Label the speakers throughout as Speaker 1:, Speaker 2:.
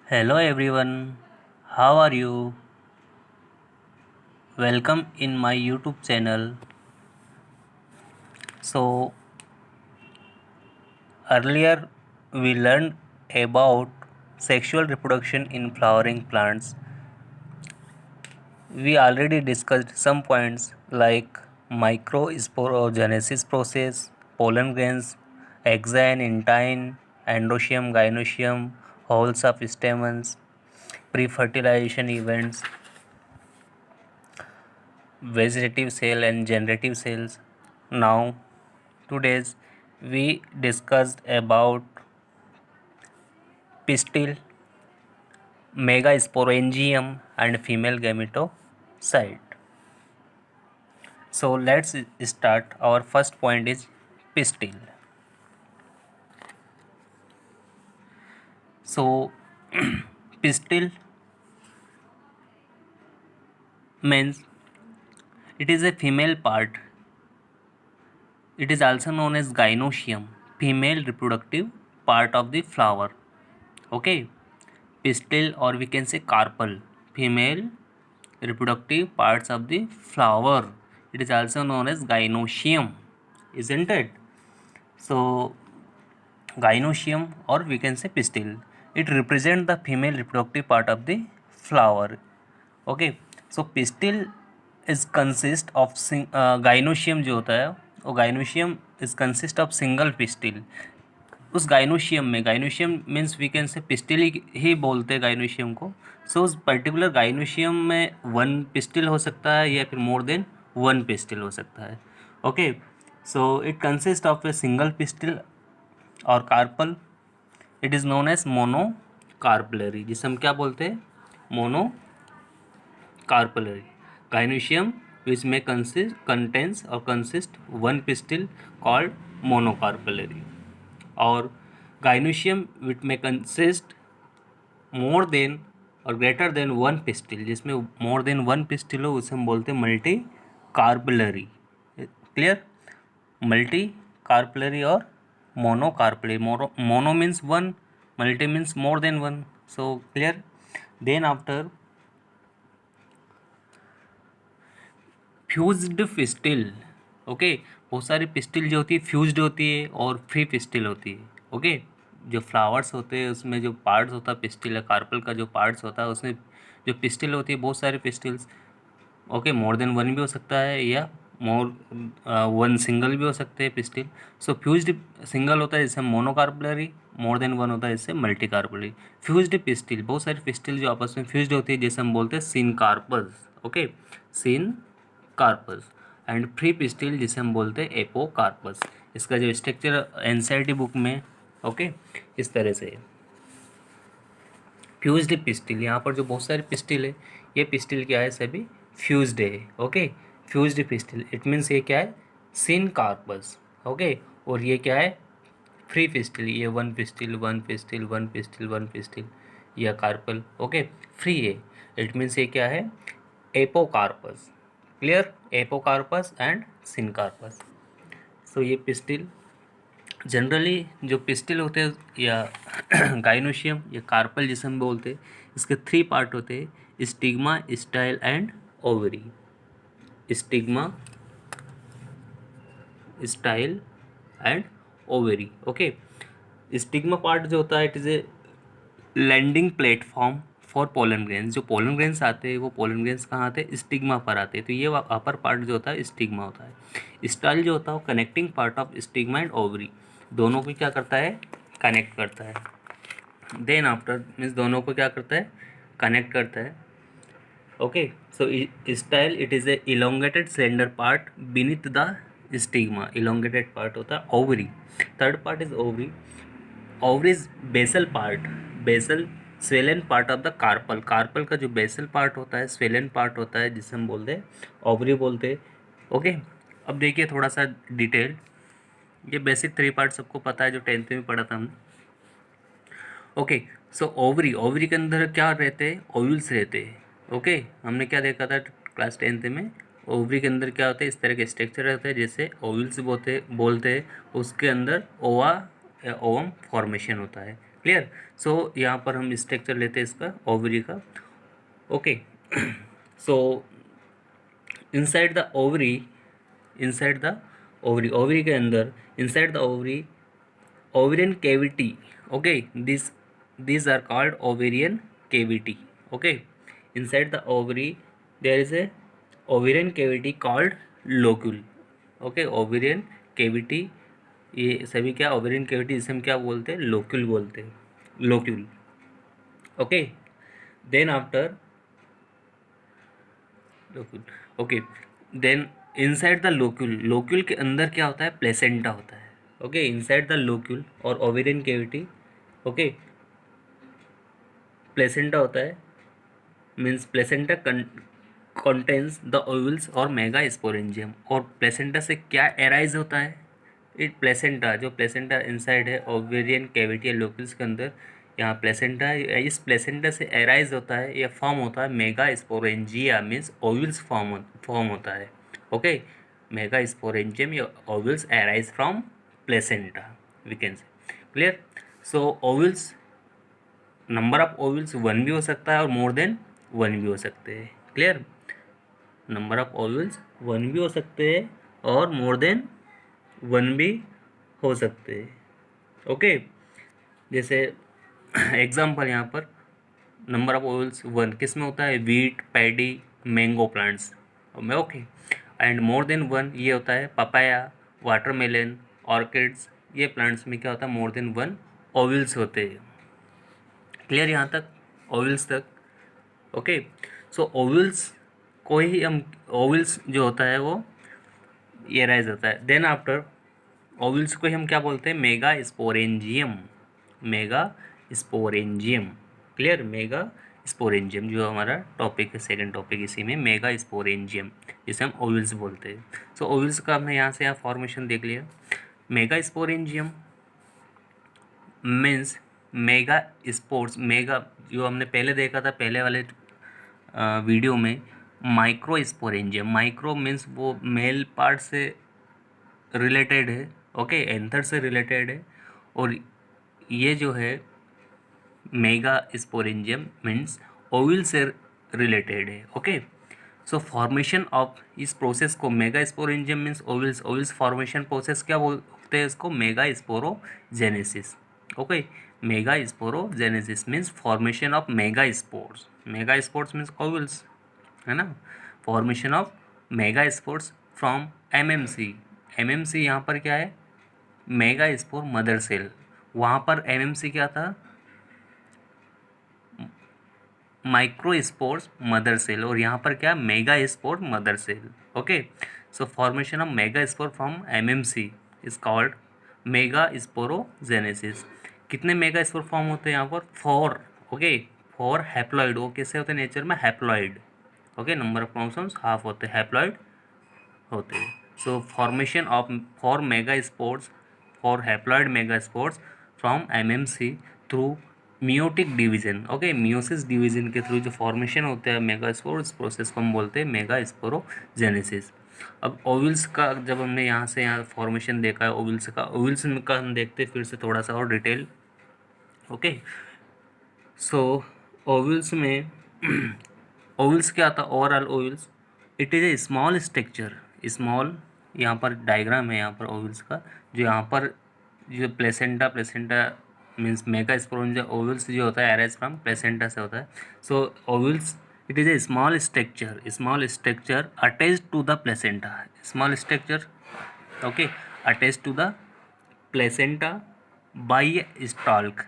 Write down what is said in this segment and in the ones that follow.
Speaker 1: Hello everyone, how are you? Welcome in my YouTube channel. So, earlier we learned about sexual reproduction in flowering plants. We already discussed some points like microsporogenesis process, pollen grains, exine, intine, endoecium, gynoecium, holes of stamens, pre-fertilization events, vegetative cell and generative cells. Now, today's we discussed about pistil, megasporangium and female gametocyte. So let's start. Our first point is pistil. So pistil means it is a female part. It is also known as gynoecium, female reproductive part of the flower. Okay, pistil or we can say carpel, female reproductive parts of the flower. It is also known as gynoecium, isn't it? So gynoecium or we can say pistil, it represents the female reproductive part of the flower. Okay, so pistil is consist of gynoecium जो होता है वो gynoecium is consist of single pistil. उस gynoecium में, gynoecium means we can say pistil ही बोलते हैं gynoecium को. सो उस पर्टिकुलर गाइनोशियम में वन पिस्टिल हो सकता है या फिर मोर देन वन पिस्टिल हो सकता है. Okay, so it consist of a single pistil और carpel. It is known as monocarpellary, जिसे हम क्या बोलते हैं, मोनो कार्पलरी. गाइनोशियम विच में कंटेंस और consist one pistil called monocarpellary. और गाइनोशियम विच में कंसिस्ट मोर देन और ग्रेटर देन वन पिस्टिल, जिसमें मोर देन वन पिस्टिल हो उसे हम बोलते हैं multicarpellary. Clear? Multicarpellary और monocarpellary. Mono means one, multi means more than one. So clear? Then after fused pistil. Okay, बहुत सारी पिस्टिल जो होती है फ्यूज्ड होती है और फ्री पिस्टिल होती है. ओके, जो फ्लावर्स होते हैं उसमें जो पार्ट्स होता है पिस्टिल है, कार्पल का जो पार्ट्स होता है उसमें जो पिस्टिल होती है बहुत सारी पिस्टिल्स. ओके, मोर देन वन भी हो सकता है या मोर वन सिंगल भी हो सकते हैं पिस्टिल. सो फ्यूज्ड सिंगल होता है जिससे मोनोकार्पलरी, मोर देन वन होता है जिससे मल्टी कार्पलरी. फ्यूज्ड पिस्टिल, बहुत सारी पिस्टिल जो आपस में फ्यूज्ड होती है जैसे हम बोलते हैं syncarpous. Okay, syncarpous. And free pistil जिसे हम बोलते हैं एपोकार्पस. इसका जो स्ट्रक्चर एनसीईआरटी बुक में ओके इस तरह से है. फ्यूज्ड पिस्टिल, यहाँ पर जो बहुत सारे पिस्टिल है ये पिस्टिल क्या है, सभी फ्यूज्ड है. Okay, fused pistil it means ये क्या है, सिन कार्पस. ओके, और ये क्या है, फ्री पिस्टिल. ये one pistil one pistil one pistil one pistil या कार्पल. ओके, फ्री है इट मीन्स ये क्या है, apocarpous. Clear? Apocarpous and syncarpous. So ये पिस्टिल जनरली जो पिस्टिल होते हैं या गाइनोशियम या कार्पल जिसे हम बोलते हैं, इसके थ्री पार्ट होते हैं, stigma, style and ovary. Stigma, style and ovary. Okay, stigma part जो होता है it is a landing platform for pollen grains. जो पोलन ग्रेन्स आते हैं वो पोलन ग्रेन्स कहाँ आते हैं, स्टिग्मा पर आते हैं. तो ये अपर पार्ट जो होता है स्टिग्मा होता है. स्टाइल जो होता है वो connecting part of stigma and ovary, दोनों को क्या करता है, कनेक्ट करता है. देन आफ्टर मीन्स दोनों को क्या करता है, कनेक्ट करता है. Okay, so style it is a elongated cylinder part beneath the stigma. Elongated part होता है ovary. Third part is ovary. Ovary is basal part, basal swollen part of the carpel. Carpel का जो basal part होता है, swollen part होता है जिसे हम बोलते हैं ओवरी बोलते हैं. ओके, अब देखिए थोड़ा सा डिटेल. ये बेसिक थ्री पार्ट सबको पता है जो 10th में पढ़ा था हमने. ओके, सो ओवरी, ओवरी के अंदर क्या रहते हैं, ओव्यूल्स रहते हैं. ओके, हमने क्या देखा था क्लास 10th में, ओवरी के अंदर क्या होता है, इस तरह के स्ट्रक्चर रहता है जैसे ओव्यूल्स बोलते हैं. उसके अंदर ओवा या ओवम फॉर्मेशन होता है. क्लियर। सो यहाँ पर हम स्ट्रक्चर लेते हैं इसका ओवरी का। Okay so inside the ovary, inside the ovary, ovary के अंदर, inside the ovary ovarian cavity, okay, these are called ovarian cavity, okay, inside the ovary there is a ovarian cavity called locule, okay, ovarian cavity, ये सभी क्या ovarian cavity जिसे हम क्या बोलते हैं, locule बोलते हैं, locule, okay, then after locule, okay, then inside the locule, locule के अंदर क्या होता है, प्लेसेंटा होता है, ओके, इनसाइड द लोक्यूल और ओवेरियन कैविटी, ओके, प्लेसेंटा होता है, means placenta contains the vowels और मेगा स्पोरेंजियम, और प्लेसेंटा से क्या एराइज होता है, इट प्लेसेंटा, जो प्लेसेंटा इनसाइड है ओवेरियन कैविटी या लोक्यूल्स के अंदर, यहाँ प्लेसेंटा, इस प्लेसेंटा से एराइज होता है या फॉर्म होता है megasporangia, means ovules form होता है, ओके, मेगा स्पोरेंजियम या ovules arise from placenta, we can say, clear. So ovules, number of ovules one भी हो सकता है और मोर देन वन भी हो सकते हैं, clear, number of ovules one भी हो सकते हैं और मोर देन वन भी हो सकते हैं, ओके, जैसे एग्जांपल यहाँ पर नंबर ऑफ ओवल्स वन किस में होता है, वीट, पैडी, मैंगो प्लांट्स में, okay, and more than one ये होता है पपाया, वाटरमेलन, ऑर्किड्स, ये प्लांट्स में क्या होता है, मोर देन वन ओवल्स होते हैं, क्लियर यहाँ तक, ओवल्स तक, ओके। सो ओवल्स को ही हम, ओवल्स जो होता है वो ये राइज होता है, देन आफ्टर ओवल्स को ही हम क्या बोलते हैं, mega sporangium, mega sporangium, clear, mega sporangium जो हमारा टॉपिक है, सेकंड टॉपिक इसी में, मेगा स्पोरेंजियम, जिसे हम ओवल्स बोलते हैं। सो ओवल्स का हमने यहाँ से यहाँ फॉर्मेशन देख लिया। Mega sporangium means mega spores, mega जो हमने पहले देखा था पहले वाले वीडियो में, माइक्रो स्पोरेंजियम, माइक्रो मीन्स वो मेल पार्ट से रिलेटेड है, ओके, एंथर से रिलेटेड है, और ये जो है मेगा स्पोरेंजियम मीन्स ओविल से रिलेटेड है, ओके। सो फॉर्मेशन ऑफ इस प्रोसेस को mega sporangium means ovules, ovules formation process क्या बोलते हैं इसको, mega sporogenesis, okay, mega sporogenesis means formation of mega spores, mega spores means ovules, है ना, formation of mega spores from MMC, MMC यहाँ पर क्या है, मेगा स्पोर मदर सेल, वहाँ पर एमएमसी क्या था, माइक्रो स्पोर्स मदर सेल, और यहाँ पर क्या, megaspore mother cell, okay. So formation of megaspore from MMC is called megasporogenesis. कितने मेगा स्पोर फॉर्म होते हैं यहाँ पर, फोर, ओके, फोर हैप्लॉइड, वो कैसे होते हैं नेचर में, haploid, okay, number of chromosomes half होते हैं, हैप्लॉइड होते हैं। सो formation of four mega spores, for haploid mega spores from MMC through meiotic division, okay, meiosis division के थ्रू जो फॉर्मेशन होता है मेगा स्पोर, इस प्रोसेस को हम बोलते हैं मेगा स्पोरोजेनेसिस। अब ओविल्स का जब हमने यहाँ से यहाँ फॉर्मेशन देखा है ओविल्स का, ओविल्स का हम देखते हैं फिर से थोड़ा सा और डिटेल, ओके। सो ओविल्स में ओविल्स क्या आता है, overall ovules, it is a small structure, small, यहाँ पर डायग्राम है यहाँ पर ओविल्स का, जो यहाँ पर जो placenta, placenta means megasporangia, ovules जो होता है एराइज फ्रॉम प्लेसेंटा से होता है। So ovules it is a small structure attached to the placenta, small structure, okay, attached to the placenta by a stalk,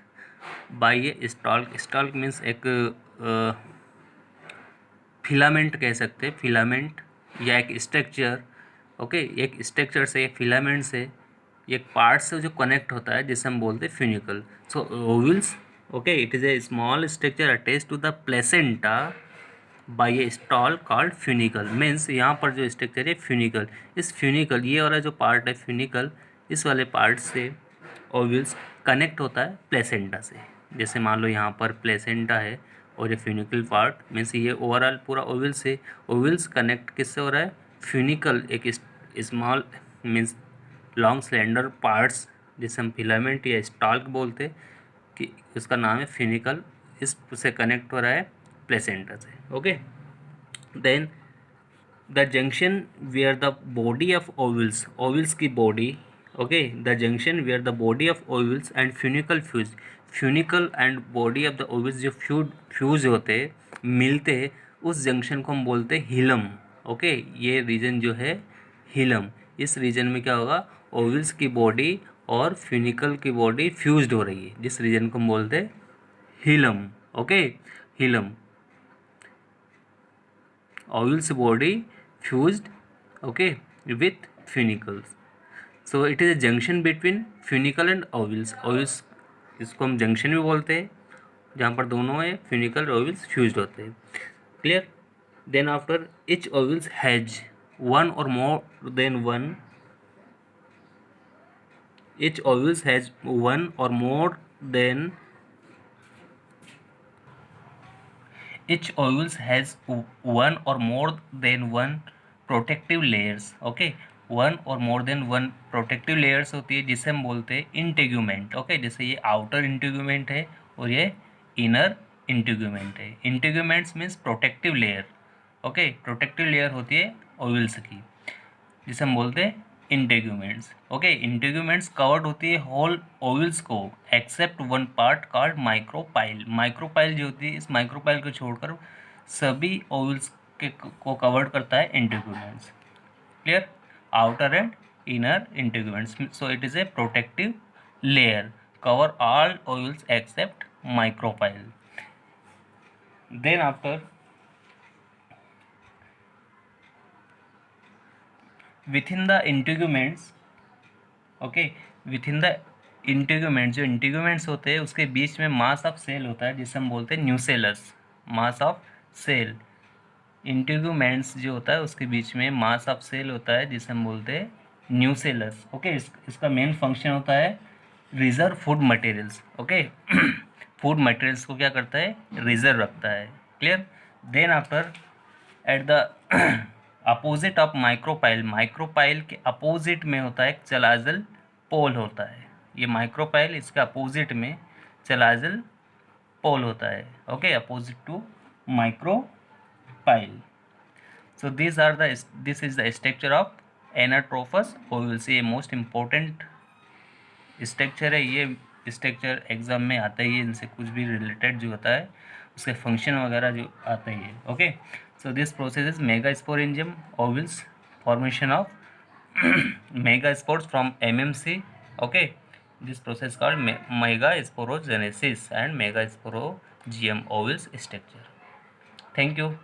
Speaker 1: by a stalk, stalk means एक filament कह सकते हैं, फिलामेंट या एक structure, okay, एक स्ट्रक्चर से, एक filament से, एक पार्ट से जो कनेक्ट होता है जिसे हम बोलते हैं funicle. So ovules, okay, it is a small structure attach to the placenta by a stalk called funicle, means यहाँ पर जो स्ट्रक्चर है फ्यूनिकल, इस फ्यूनिकल, ये वाला जो पार्ट है फ्यूनिकल, इस वाले पार्ट से ओविल्स कनेक्ट होता है प्लेसेंटा से। जैसे मान लो यहाँ पर प्लेसेंटा है और ये फ्यूनिकल पार्ट मीन्स ये ओवरऑल पूरा ओविल से, ओविल्स कनेक्ट किससे हो रहा है, फ्यूनिकल, एक small means long slender parts जिसे हम फिलामेंट या स्टाल्क बोलते, कि इसका नाम है फ्यूनिकल, इससे कनेक्ट हो रहा है प्लेसेंटा से. Okay, then the junction where the body of ovules की body, okay, the junction where the body of ovules and funicle funicle and body of the ovules जो फ्यूज होते मिलते, उस जंक्शन को हम बोलते हैं हिलम. ओके, ये रीजन जो है हिलम, इस रीजन में क्या होगा, ओवल्स की बॉडी और फ्यूनिकल की बॉडी फ्यूज्ड हो रही है, जिस रीजन को हम बोलते हैं hilum. Okay, hilum, ovul's body fused, okay, with funicles. So it is a junction between funicle and ovules. इसको हम जंक्शन भी बोलते हैं, जहाँ पर दोनों है फ्यूनिकल और ओवल्स फ्यूज्ड होते हैं. Clear. Then after each ovules has one or more than one, each ovules has one or more than, each ovules has one or more than one protective layers. okay, one और more than one protective layers होती है, जिसे हम बोलते हैं integument. Okay, जैसे ये outer integument है और ये इनर इंटेग्यूमेंट है. Integuments means protective layer. Okay, protective layer होती है ओवल्स की, जिसे हम बोलते हैं इंटेग्यूमेंट्स. ओके, इंटेग्यूमेंट्स कवर्ड होती है होल ओवल्स को except one part called micropyle. Micropyle जो होती है, इस माइक्रोपाइल को छोड़कर सभी ओवल्स के को कवर्ड करता है integuments. Clear. Outer and inner integuments, so it is a protective layer cover all ovules except micropyle. Then after within the integuments, okay, with in the integument, जो इंटीग्यूमेंट्स होते हैं उसके बीच में मास ऑफ सेल होता है, जिसे हम बोलते हैं nucellus. Mass of cell, integuments जो होता है उसके बीच में मास ऑफ सेल होता है, जिसे हम बोलते हैं न्यूसेलस. ओके, इसका मेन फंक्शन होता है reserve food materials. Okay, food materials को क्या करता है, रिजर्व रखता है. Clear. Then after at the opposite of micropyle, micropyle के अपोजिट में होता है एक चलाजल पोल होता है. ये माइक्रोपाइल, इसके अपोजिट में चलाजल पोल होता है. Okay, opposite to micropyle. So this is the structure of anatropous ovules. ये मोस्ट इम्पोर्टेंट स्ट्रक्चर है. ये स्ट्रक्चर एग्जाम में आता ही है, इनसे कुछ भी रिलेटेड जो होता है उसके फंक्शन वगैरह जो आता ही है. Okay, so this process is megasporangium ovules, formation of megaspores from mmc. okay, this process called megasporogenesis and megasporogium ovules structure. Thank you.